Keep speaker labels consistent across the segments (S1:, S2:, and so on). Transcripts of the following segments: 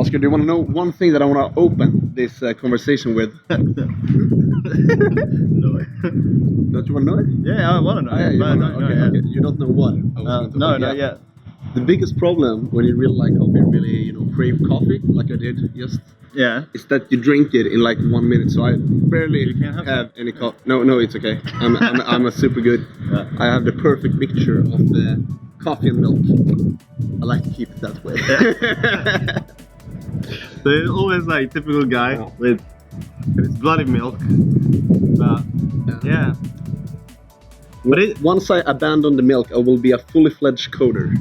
S1: Oscar, do you want to know one thing that I want to open this conversation with?
S2: No.
S1: Don't you want to know it?
S2: Yeah, I want to know.
S1: Yeah, you wanna know. Okay. You don't know what?
S2: No, not yet.
S1: The biggest problem when you really like coffee, really crave coffee, like I did just.
S2: Yeah.
S1: Is that you drink it in like 1 minute, so I barely have any coffee. No, it's okay. I'm a super good.
S2: Yeah.
S1: I have the perfect mixture of the coffee and milk. I like to keep it that way.
S2: Yeah. So it's always like typical guy with his bloody milk. But yeah. But
S1: once I abandon the milk, I will be a fully fledged coder.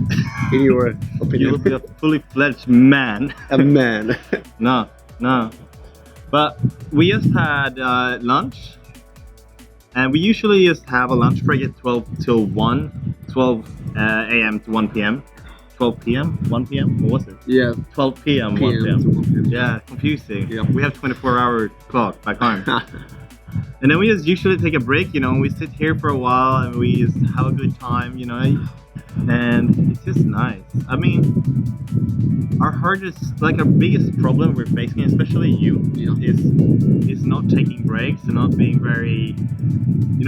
S1: In your opinion,
S2: you will be a fully fledged man.
S1: A man.
S2: No. But we just had lunch, and we usually just have a lunch break at 12 till 1, 12 a.m. to 1 p.m. 12 p.m. 1 p.m. What was it?
S1: Yeah.
S2: 12 p.m. 1
S1: to 1 p.m.
S2: Yeah, confusing.
S1: Yeah.
S2: We have 24-hour clock back home. And then we just usually take a break, we sit here for a while and we just have a good time, and it's just nice. I mean, our biggest problem we're facing, especially you, is not taking breaks and not being very,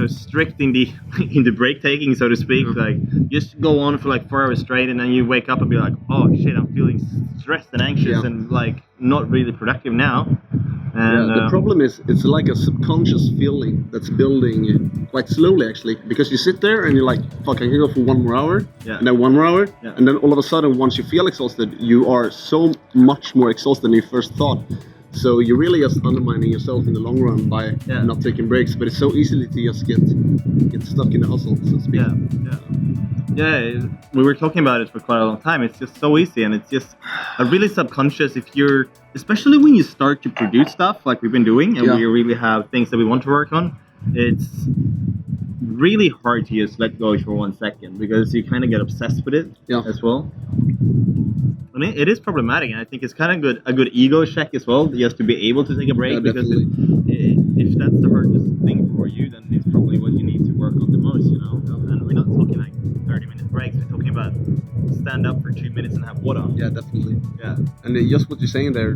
S2: strict in the break taking, so to speak. Like, just go on for like 4 hours straight, and then you wake up and be like, oh shit, I'm feeling stressed and anxious and like not really productive now. And,
S1: the problem is it's like a subconscious feeling that's building quite slowly, actually, because you sit there and you're like, fuck, I can go for 1 more hour, and then 1 more hour, and then all of a sudden, once you feel exhausted, you are so much more exhausted than you first thought. So you're really just undermining yourself in the long run by not taking breaks, but it's so easily to just get stuck in the hustle, so to speak.
S2: Yeah, we were talking about it for quite a long time. It's just so easy, and it's just a really subconscious. Especially when you start to produce stuff like we've been doing, and we really have things that we want to work on, it's really hard to just let go for 1 second because you kind of get obsessed with it as well. I mean, it is problematic, and I think it's kind of a good ego check as well, just to be able to take a break, because if that's the hardest thing for you, then it's probably what you need to work on the most, And we're not talking like 30-minute breaks. We're talking about stand up for 2 minutes and have water.
S1: Yeah, definitely.
S2: Yeah.
S1: And just what you're saying there,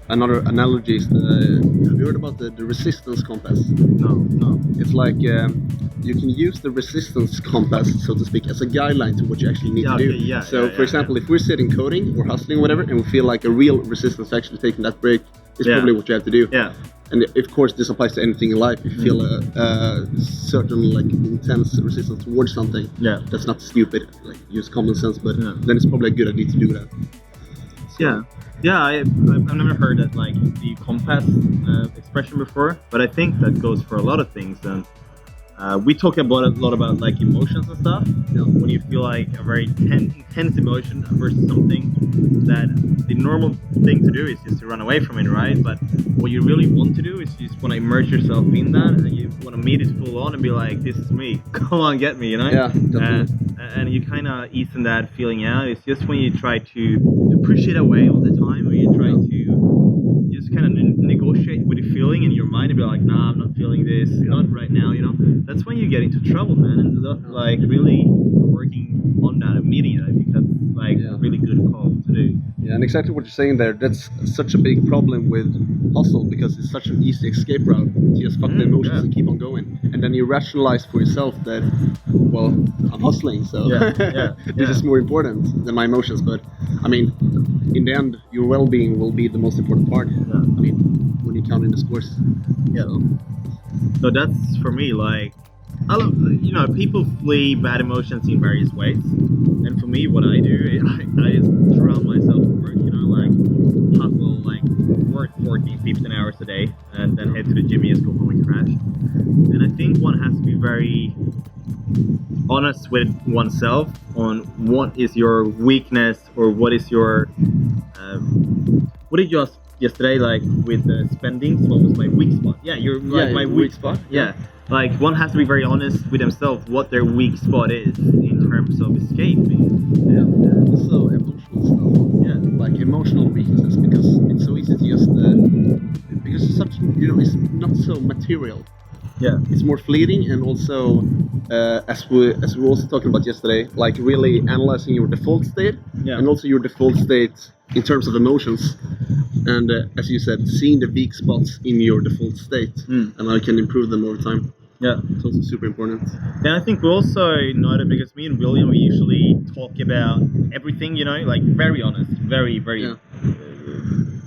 S1: another analogy is, have you heard about the resistance compass?
S2: No.
S1: It's like you can use the resistance compass, so to speak, as a guideline to what you actually need to do. For example, if we're sitting coding or hustling or whatever, and we feel like a real resistance to actually taking that break is probably what you have to do.
S2: Yeah.
S1: And of course, this applies to anything in life. If you feel a certain intense resistance towards something, that's not stupid. Like, use common sense, but then it's probably a good idea to do that. So.
S2: I've never heard that like the compass expression before, but I think that goes for a lot of things. And we talk a lot about like emotions and stuff. When you feel like a very intense emotion versus something that the normal thing to do is just to run away from it, right? But what you really want to do is you just want to immerse yourself in that, and you want to meet it full on and be like, this is me, come on, get me,
S1: Yeah, definitely.
S2: And you kind of easing that feeling out. It's just when you try to push it away all the time, or you try to just kind of negotiate with the feeling in your mind and be like, nah, I'm not feeling this, not right now, that's when you get into trouble, man. And like really working on that and meeting it, I think that's like a really good call to do.
S1: Yeah, and exactly what you're saying there, that's such a big problem with hustle, because it's such an easy escape route. You just fuck the emotions and keep on going. And then you rationalize for yourself that, well, I'm hustling, so this is more important than my emotions. But I mean, in the end, your well-being will be the most important part. I mean, when you count in the scores.
S2: So that's for me, like, people flee bad emotions in various ways. And for me, what I do is I just drown myself in work, like hustle, like work 14, 15 hours a day, and then head to the gym and just go home and crash. And I think one has to be very honest with oneself on what is your weakness, or what is your, what did you ask yesterday, like with spending, what was my weak spot? My weak spot. Like, one has to be very honest with themselves what their weak spot is in terms of escaping.
S1: Also emotional stuff. Like emotional weaknesses, because it's so easy to just because it's such, it's not so material. It's more fleeting, and also as we were also talking about yesterday, like really analyzing your default state, and also your default state in terms of emotions. And as you said, seeing the weak spots in your default state, and how you can improve them over time.
S2: Yeah,
S1: it's also super important.
S2: And I think we also noted, because me and William, we usually talk about everything, like very honest, very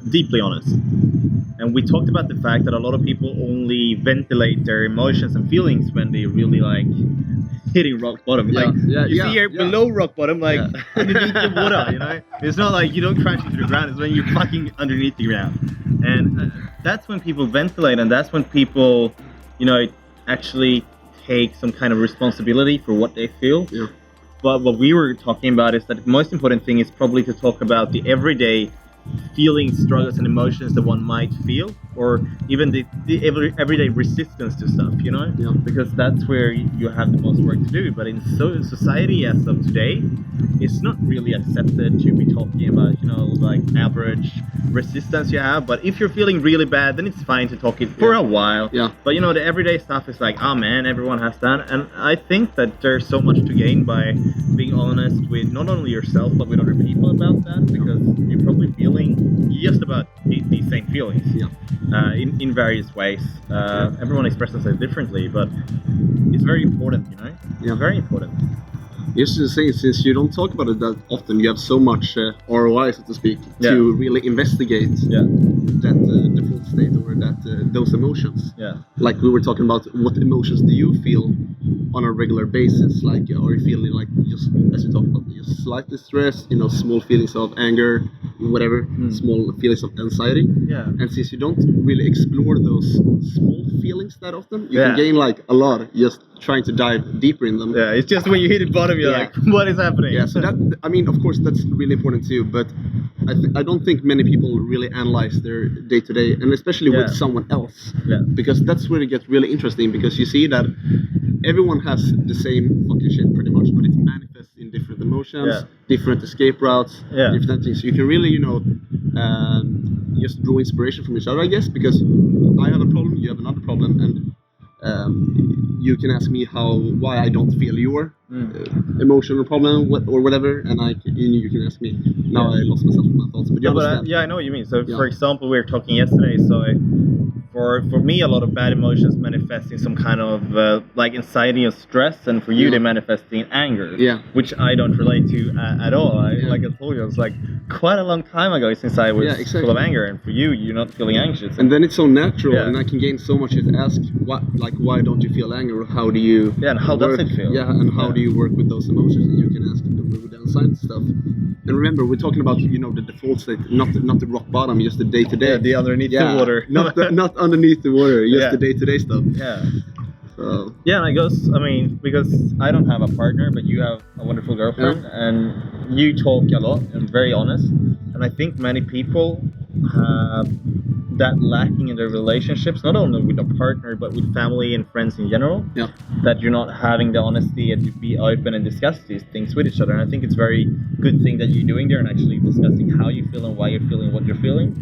S2: deeply honest. And we talked about the fact that a lot of people only ventilate their emotions and feelings when they really like hitting rock bottom. You see here below rock bottom, underneath the water, It's not like you don't crash into the ground, it's when you're fucking underneath the ground. And that's when people ventilate, and that's when people, actually take some kind of responsibility for what they feel.
S1: Yeah.
S2: But what we were talking about is that the most important thing is probably to talk about the everyday feelings, struggles, and emotions that one might feel, or even the everyday resistance to stuff, because that's where you have the most work to do. But in society as of today, it's not really accepted to be talking about, like average resistance you have. But if you're feeling really bad, then it's fine to talk it for a while.
S1: Yeah.
S2: But the everyday stuff is like, oh man, everyone has that. And I think that there's so much to gain by being honest with not only yourself, but with other people about that, because you're probably feeling just about these same feelings in various ways. Everyone expresses it differently, but it's very important, very important.
S1: Just to say, since you don't talk about it that often, you have so much ROI, so to speak, to really investigate that default state or that those emotions.
S2: Yeah.
S1: Like we were talking about, what emotions do you feel on a regular basis? Like, are you feeling like, just as you talked about, just slightly stressed, small feelings of anger, whatever, small feelings of anxiety?
S2: Yeah.
S1: And since you don't really explore those small feelings that often, you can gain like a lot just trying to dive deeper in them.
S2: Yeah, it's just when you hit the bottom, you're like, what is happening?
S1: Yeah, so that, I mean, of course, that's really important too, but I don't think many people really analyze their day-to-day, and especially with someone else.
S2: Yeah.
S1: Because that's where it gets really interesting, because you see that everyone has the same fucking shit pretty much, but it manifests in different emotions, different escape routes, different things. So you can really, just draw inspiration from each other, I guess, because I have a problem, you have another problem, and you can ask me why I don't feel your emotional problem or whatever, and you can ask me. Now I lost myself in my thoughts, but you understand.
S2: I know what you mean. So, for example, we were talking yesterday. So, for me, a lot of bad emotions manifest in some kind of like anxiety or stress, and for you, they manifest in anger.
S1: Yeah.
S2: Which I don't relate to at all. Like I told you, it was like quite a long time ago since I was full of anger, and for you, you're not feeling anxious.
S1: And then it's so natural, and I can gain so much to ask, why don't you feel anger? Or how do you?
S2: Yeah, and how does it feel?
S1: Yeah, and how do you work with those emotions? And you can ask with the anxiety stuff. And remember, we're talking about the default state, not the rock bottom, just the day to day.
S2: Yeah, the underneath the water.
S1: not underneath the water, just the day to day stuff.
S2: Yeah.
S1: So.
S2: Yeah, and I guess, because I don't have a partner, but you have a wonderful girlfriend, and you talk a lot and very honest. And I think many people have that lacking in their relationships, not only with a partner, but with family and friends in general.
S1: Yeah.
S2: That you're not having the honesty and to be open and discuss these things with each other. And I think it's a very good thing that you're doing there and actually discussing how you feel and why you're feeling what you're feeling.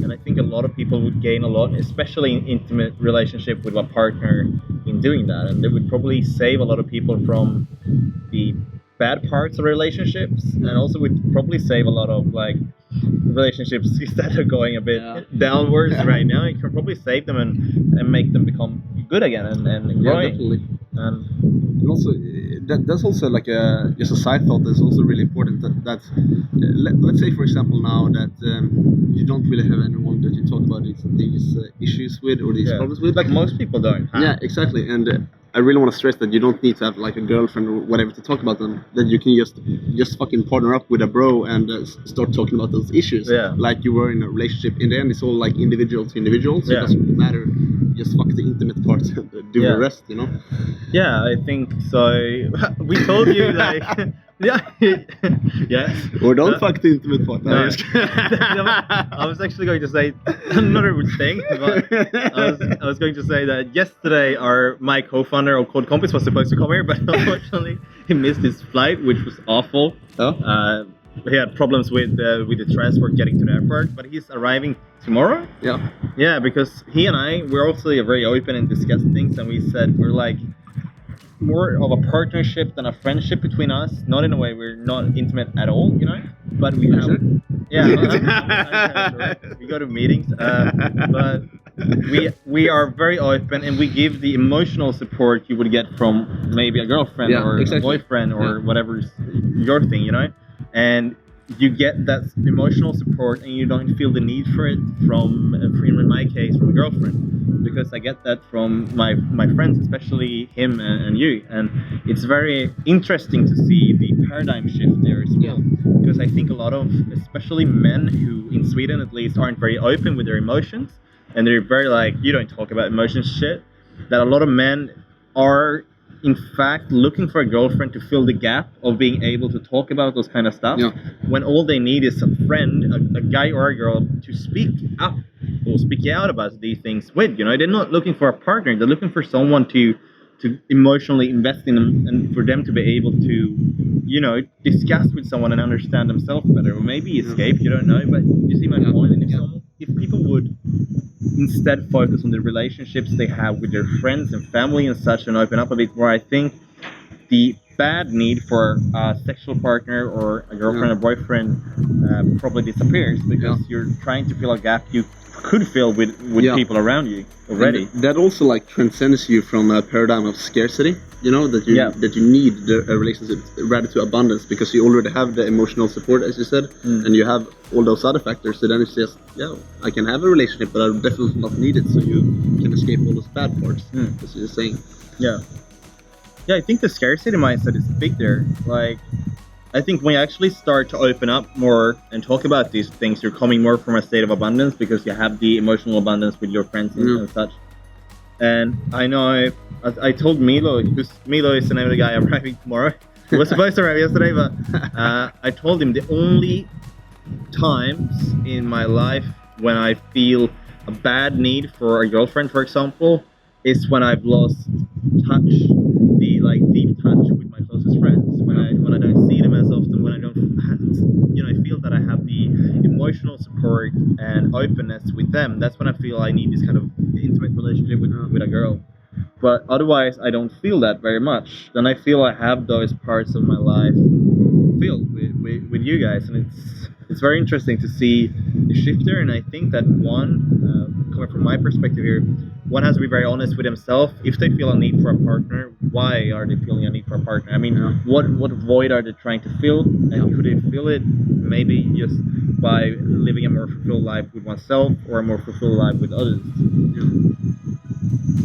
S2: And I think a lot of people would gain a lot, especially in intimate relationship with a partner, in doing that. And it would probably save a lot of people from the bad parts of relationships, and also would probably save a lot of relationships that are going a bit downwards right now. It can probably save them and make them become good again and growing.
S1: Yeah, definitely. And also, that's also just a side thought that's also really important. Let's say, for example, now that you don't really have anyone that you talk about these issues with or these problems with.
S2: Like most people don't.
S1: Yeah, exactly. And I really want to stress that you don't need to have a girlfriend or whatever to talk about them. That you can just fucking partner up with a bro and start talking about those issues.
S2: Yeah. Like
S1: you were in a relationship. In the end, it's all individual to individual, so it doesn't really matter. Just fuck the intimate parts and do the rest,
S2: Yeah, I think so. We told you
S1: Or don't fuck the intimate part.
S2: No. I was actually going to say another thing, but I was going to say that yesterday my co-founder of Code Compass was supposed to come here, but unfortunately he missed his flight, which was awful.
S1: Oh.
S2: He had problems with the transport getting to the airport, but he's arriving tomorrow.
S1: Yeah.
S2: Yeah, because he and we're also very open and discuss things, and we said we're like, more of a partnership than a friendship between us. Not in a way we're not intimate at all, you know. But we have, yeah, we go to meetings, but we are very open, and we give the emotional support you would get from maybe a girlfriend or a boyfriend or whatever's your thing, you know. And you get that emotional support, and you don't feel the need for it from, in my case, from a girlfriend, because I get that from my friends, especially him and you. And it's very interesting to see the paradigm shift there as well, because I think a lot of, especially men who in Sweden at least aren't very open with their emotions, and they're very like, you don't talk about emotions shit, that a lot of men are in fact looking for a girlfriend to fill the gap of being able to talk about those kind of stuff, when all they need is a friend, a guy or a girl, to speak up or speak out about these things with, you know. They're not looking for a partner, they're looking for someone to emotionally invest in them, and for them to be able to, you know, discuss with someone and understand themselves better, or maybe escape, you don't know. But you see my point. And if people would instead focus on the relationships they have with their friends and family and such, and open up a bit more, I think the bad need for a sexual partner or a girlfriend or boyfriend probably disappears, because you're trying to fill a gap you could fill with people around you already.
S1: And that also like transcends you from a paradigm of scarcity, you know, that you need a relationship rather to abundance, because you already have the emotional support, as you said, and you have all those other factors. So then it's just, I can have a relationship, but I definitely not need it, so you can escape all those bad parts, as you're saying.
S2: Yeah, I think the scarcity mindset is big there. Like, I think when you actually start to open up more and talk about these things, you're coming more from a state of abundance, because you have the emotional abundance with your friends and such. And I know I told Milo, because Milo is the name of the guy arriving tomorrow. He was supposed to arrive yesterday, but I told him the only times in my life when I feel a bad need for a girlfriend, for example, is when I've lost touch, the like deep touch with my closest friends. When I don't see them as often, when I don't, you know, I feel that I have the emotional support and openness with them. That's when I feel I need this kind of intimate relationship with a girl. But otherwise, I don't feel that very much. Then I feel I have those parts of my life filled with you guys, and it's very interesting to see the shift there. And I think that coming from my perspective here, one has to be very honest with himself. If they feel a need for a partner, why are they feeling a need for a partner? I mean, what void are they trying to fill? And could they fill it maybe just by living a more fulfilled life with oneself, or a more fulfilled life with others?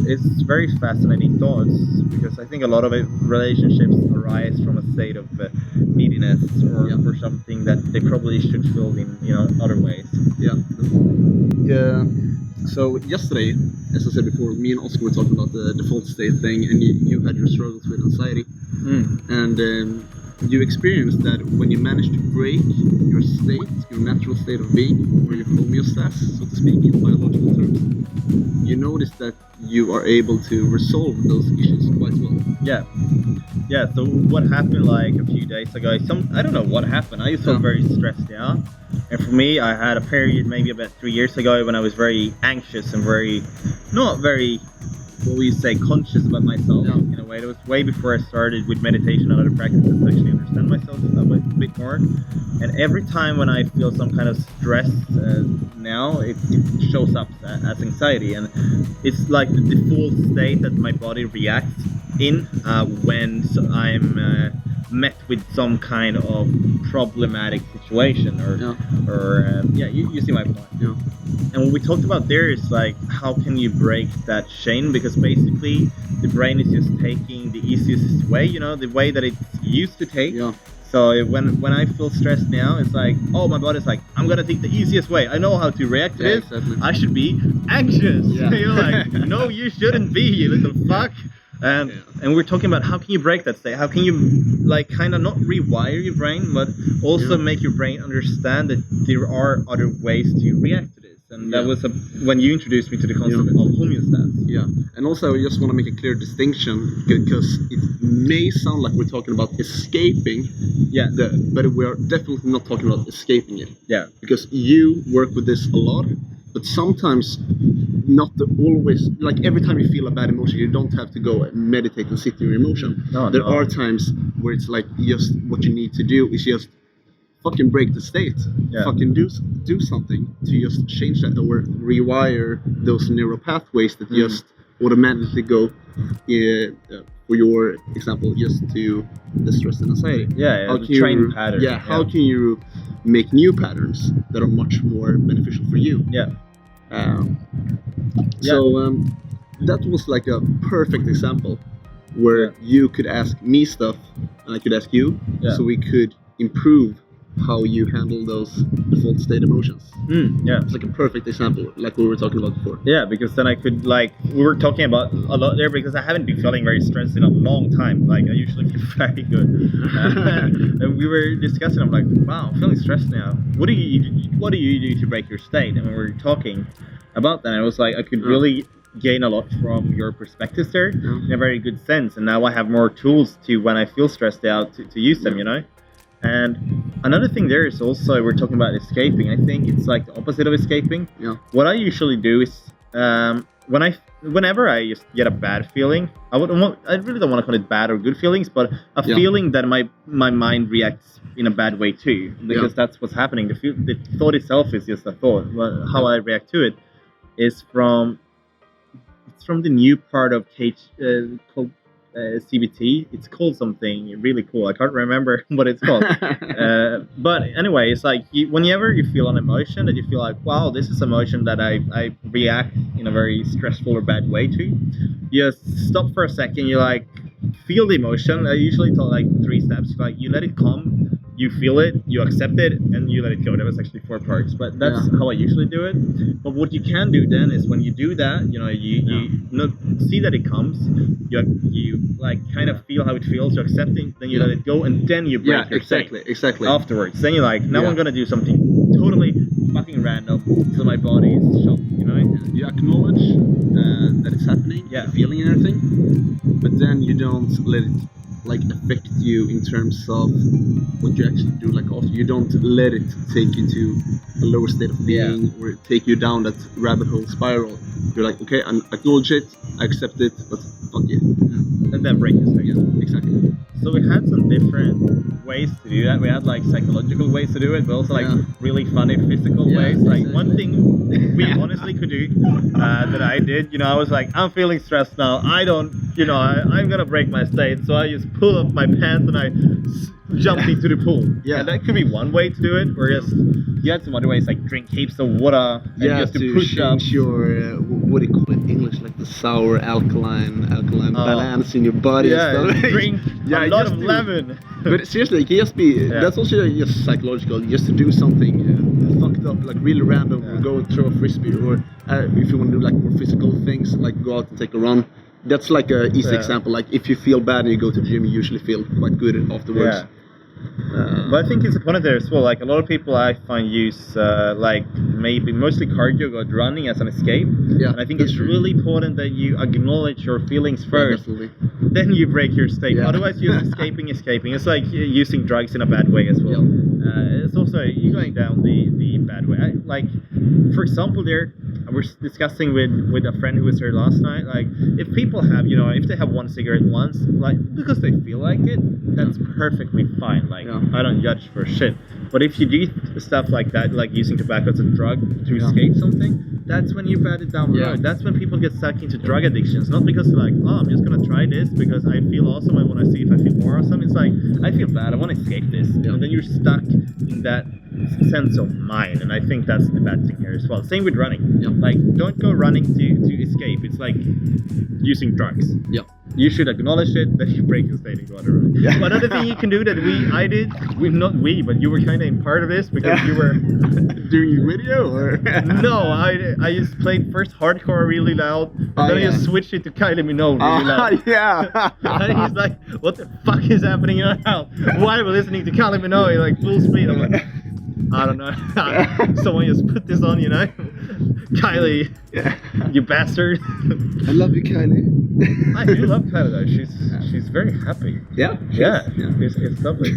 S2: It's very fascinating thoughts, because I think a lot of relationships arise from a state of neediness, or for something that they probably should fill in, you know, other ways.
S1: So yesterday, as I said before, me and Oscar were talking about the default state thing, and you had your struggles with anxiety, and you experienced that when you managed to break your state, your natural state of being, or your homeostasis, so to speak, in biological terms, you notice that you are able to resolve those issues quite well.
S2: Yeah, so what happened like a few days ago, I don't know what happened. I just felt very stressed out. And for me, I had a period maybe about 3 years ago when I was very anxious and not very, what would you say, conscious about myself in a way. It was way before I started with meditation and other practices to actually understand myself a bit more. And every time when I feel some kind of stress now, it shows up as anxiety. And it's like the default state that my body reacts in when I'm met with some kind of problematic situation, you see my point. And what we talked about there is like, how can you break that chain? Because basically the brain is just taking the easiest way, you know, the way that it's used to take. So when I feel stressed now, it's like, oh, my body's like, I'm gonna take the easiest way. I know how to react to this. Exactly. I should be anxious. You're like, no, you shouldn't be, you little fuck. And we're talking about how can you break that state? How can you like kind of not rewire your brain, but also make your brain understand that there are other ways to react to this. And that was when you introduced me to the concept of homeostasis.
S1: And also I just want to make a clear distinction, because it may sound like we're talking about escaping, but we are definitely not talking about escaping it. Because you work with this a lot, But sometimes, not always. Like every time you feel a bad emotion, you don't have to go and meditate and sit in your emotion. There are times where it's like just what you need to do is just fucking break the state. Fucking do something to just change that or rewire those neural pathways that just automatically go. For your example, just to the stress and anxiety.
S2: How can train patterns.
S1: How can you make new patterns that are much more beneficial for you? So that was like a perfect example where you could ask me stuff and I could ask you, so we could improve how you handle those default state emotions. It's like a perfect example, like we were talking about before.
S2: Because then I could, like, we were talking about a lot there, because I haven't been feeling very stressed in a long time. Like, I usually feel very good. And we were discussing, I'm like, wow, I'm feeling stressed now. What do you do to break your state? And we were talking about that, and I was like, I could really gain a lot from your perspectives there in a very good sense. And now I have more tools to, when I feel stressed out, to use them, you know? And another thing there is also, we're talking about escaping. I think it's like the opposite of escaping. What I usually do is, whenever I just get a bad feeling, I really don't want to call it bad or good feelings, but a feeling that my mind reacts in a bad way too, because that's what's happening. The thought itself is just a thought. How I react to it is from the new part of called CBT. It's called something really cool. I can't remember what it's called. But anyway, it's like whenever you feel an emotion that you feel like, wow, this is emotion that I react in a very stressful or bad way to, you just stop for a second. You like feel the emotion. I usually tell like 3 steps. Like you let it come, you feel it, you accept it, and you let it go. That was actually 4 parts, but that's how I usually do it. But what you can do then is when you do that, you know, you see that it comes, you like kind of feel how it feels, you accept it, then you let it go, and then you break your state.
S1: Exactly.
S2: Afterwards, then you're like, now I'm gonna do something totally fucking random, so my body is shocked, you know?
S1: You acknowledge that it's happening, you're feeling and everything, but then you don't let it like affect you in terms of what you actually do. Like after, you don't let it take you to a lower state of being or take you down that rabbit hole spiral. You're like, okay, I acknowledge it, I accept it, but fuck it.
S2: And then break your state.
S1: Exactly.
S2: So we had some different ways to do that. We had like psychological ways to do it, but also like really funny physical ways. Like one thing we honestly could do that I did, you know, I was like, I'm feeling stressed now. I'm gonna break my state. So I just pull up my pants and I jumped into the pool. And that could be one way to do it. Or just you had some other ways like drink heaps of water. And just to push up
S1: your what do you call it in English, like the sour alkaline balance in your body. And stuff.
S2: Drink a lot of lemon.
S1: But seriously, it can just be that's also just psychological. Just to do something fucked up, like really random, or go and throw a frisbee, or if you want to do like more physical things, like go out and take a run. That's like a easy example. Like if you feel bad and you go to the gym, you usually feel quite good afterwards.
S2: But I think it's one of there as well. Like a lot of people I find use like maybe mostly cardio or running as an escape. And I think it's really important that you acknowledge your feelings first. Then you break your state. Otherwise you're escaping. It's like using drugs in a bad way as well. It's also you going down the bad way. Like for example, there I was discussing with a friend who was here last night. Like if people have, you know, if they have one cigarette once, like because they feel like it, that's perfectly fine. Like I don't judge for shit. But if you do stuff like that, like using tobacco as a drug to escape something, that's when you bad it down the road. That's when people get stuck into drug addictions. Not because they're like, oh, I'm just gonna try this because I feel awesome. I want to see if I feel more awesome. It's like I feel bad. I want to escape this, and then you're stuck in that sense of mind. And I think that's the bad thing here as well. Same with running. Like don't go running to escape. It's like using drugs. You should acknowledge it, then you break your state and go on a run. But another thing you can do that but you were kind of in part of this because you were
S1: doing your video, or
S2: no, I just played first hardcore really loud, and then I just switched it to Kylie Minogue really loud. And he's like, what the fuck is happening in our house? Why are we listening to Kylie Minogue like full speed? I'm like, I don't know. Someone just put this on, you know? Kylie, you bastard.
S1: I love you, Kylie.
S2: I do love Kylie though. She's very happy.
S1: Yeah.
S2: It's lovely.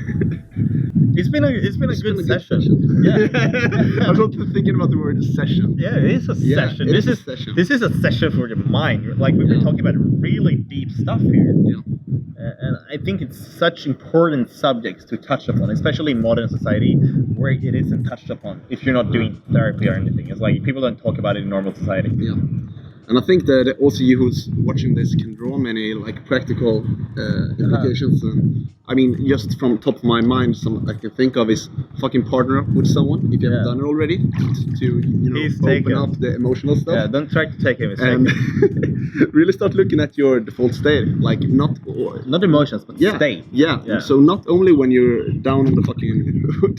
S2: It's been a good session. Yeah.
S1: I was also thinking about the word session.
S2: Yeah, it is a session.
S1: This is a session.
S2: This is a session for the mind. Like we've been talking about really deep stuff here.
S1: Yeah.
S2: And I think it's such important subjects to touch upon, especially in modern society where it isn't touched upon if you're not doing therapy or anything. It's like people don't talk about it in normal society.
S1: Yeah. And I think that also you who's watching this can draw many like practical implications. And I mean, just from top of my mind, some I can think of is fucking partner up with someone if you haven't done it already to open up the emotional stuff.
S2: Yeah, don't try to take him.
S1: And really start looking at your default state, like not
S2: emotions, but state.
S1: Yeah. So not only when you're down on the fucking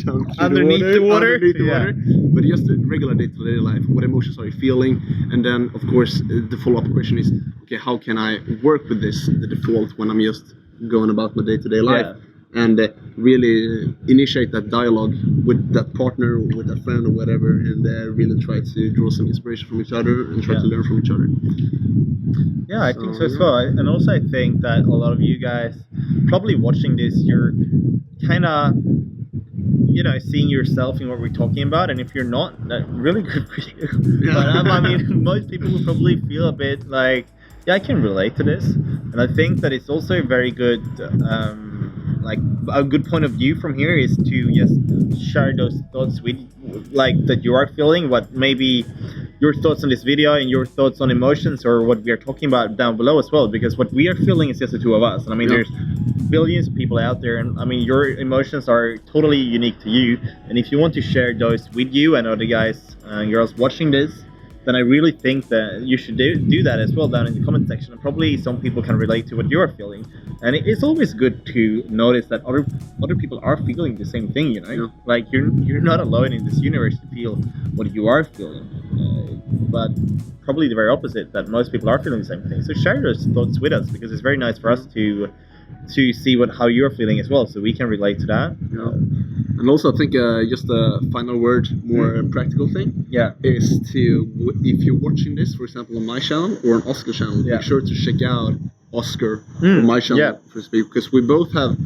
S1: down
S2: underneath the water,
S1: but just the regular day-to-day life. What emotions are you feeling? And then, of course, the follow-up question is, okay, how can I work with the default when I'm just going about my day-to-day life? And really initiate that dialogue with that partner, with that friend or whatever, and really try to draw some inspiration from each other and try to learn from each other.
S2: Yeah, I think so as well. And also I think that a lot of you guys probably watching this, you're kind of seeing yourself in what we're talking about, and if you're not, that's really good for you. But I mean, most people will probably feel a bit like, I can relate to this, and I think that it's also a very good like a good point of view from here is to just share those thoughts with like that you are feeling, what maybe your thoughts on this video and your thoughts on emotions or what we are talking about down below as well, because what we are feeling is just the two of us, and I mean there's billions of people out there, and I mean your emotions are totally unique to you, and if you want to share those with you and other guys and girls watching this, then I really think that you should do that as well down in the comment section. And probably some people can relate to what you are feeling. And it's always good to notice that other people are feeling the same thing, Like you're not alone in this universe to feel what you are feeling. But probably the very opposite, that most people are feeling the same thing. So share those thoughts with us, because it's very nice for us to see how you're feeling as well, so we can relate to that.
S1: And also I think just a final word, more practical thing, is to, if you're watching this, for example, on my channel or on Oscar's channel, make sure to check out Oscar on my channel, for speak, because we both have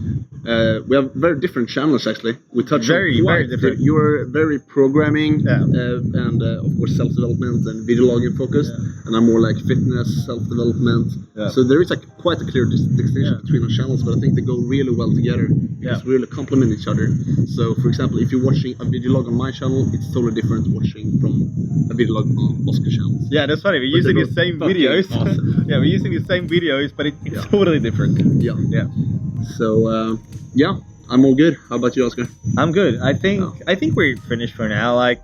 S1: very different channels actually. We touch
S2: very different.
S1: You're very programming and of course self-development and video logging focused, and I'm more like fitness, self-development. So there is quite a clear distinction between our channels, but I think they go really well together because we really complement each other. So for example, if you're watching a video log on my channel, it's totally different watching from a video log on Oscar's channel.
S2: Yeah, that's funny. We're using the same videos. Awesome. We're using the same videos, but it's totally different. Yeah.
S1: So I'm all good. How about you, Oscar?
S2: I'm good. I think we're finished for now. Like,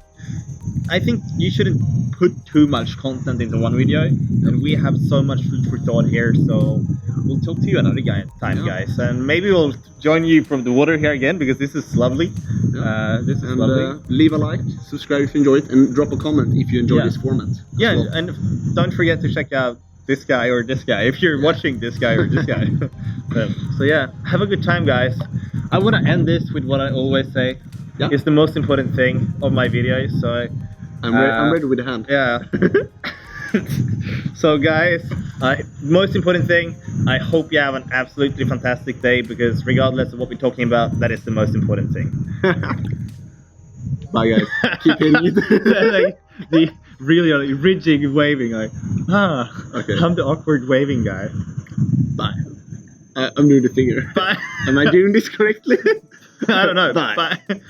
S2: I think you shouldn't put too much content into one video, and we have so much food for thought here. So we'll talk to you another time, guys, and maybe we'll join you from the water here again, because this is lovely. This is lovely.
S1: Leave a like, subscribe if you enjoyed it, and drop a comment if you enjoy this format.
S2: Yeah, and don't forget to check out this guy or this guy if you're watching this guy or this guy. So have a good time, guys. I want to end this with what I always say. It's the most important thing of my videos. So
S1: I'm ready with the hand.
S2: Yeah. So guys, most important thing, I hope you have an absolutely fantastic day, because regardless of what we're talking about, that is the most important thing.
S1: Bye guys. Keep hitting it.
S2: The really rigid waving, okay. I'm the awkward waving guy.
S1: Bye. I'm doing the finger.
S2: Bye.
S1: Am I doing this correctly?
S2: I don't know.
S1: Bye.
S2: Bye.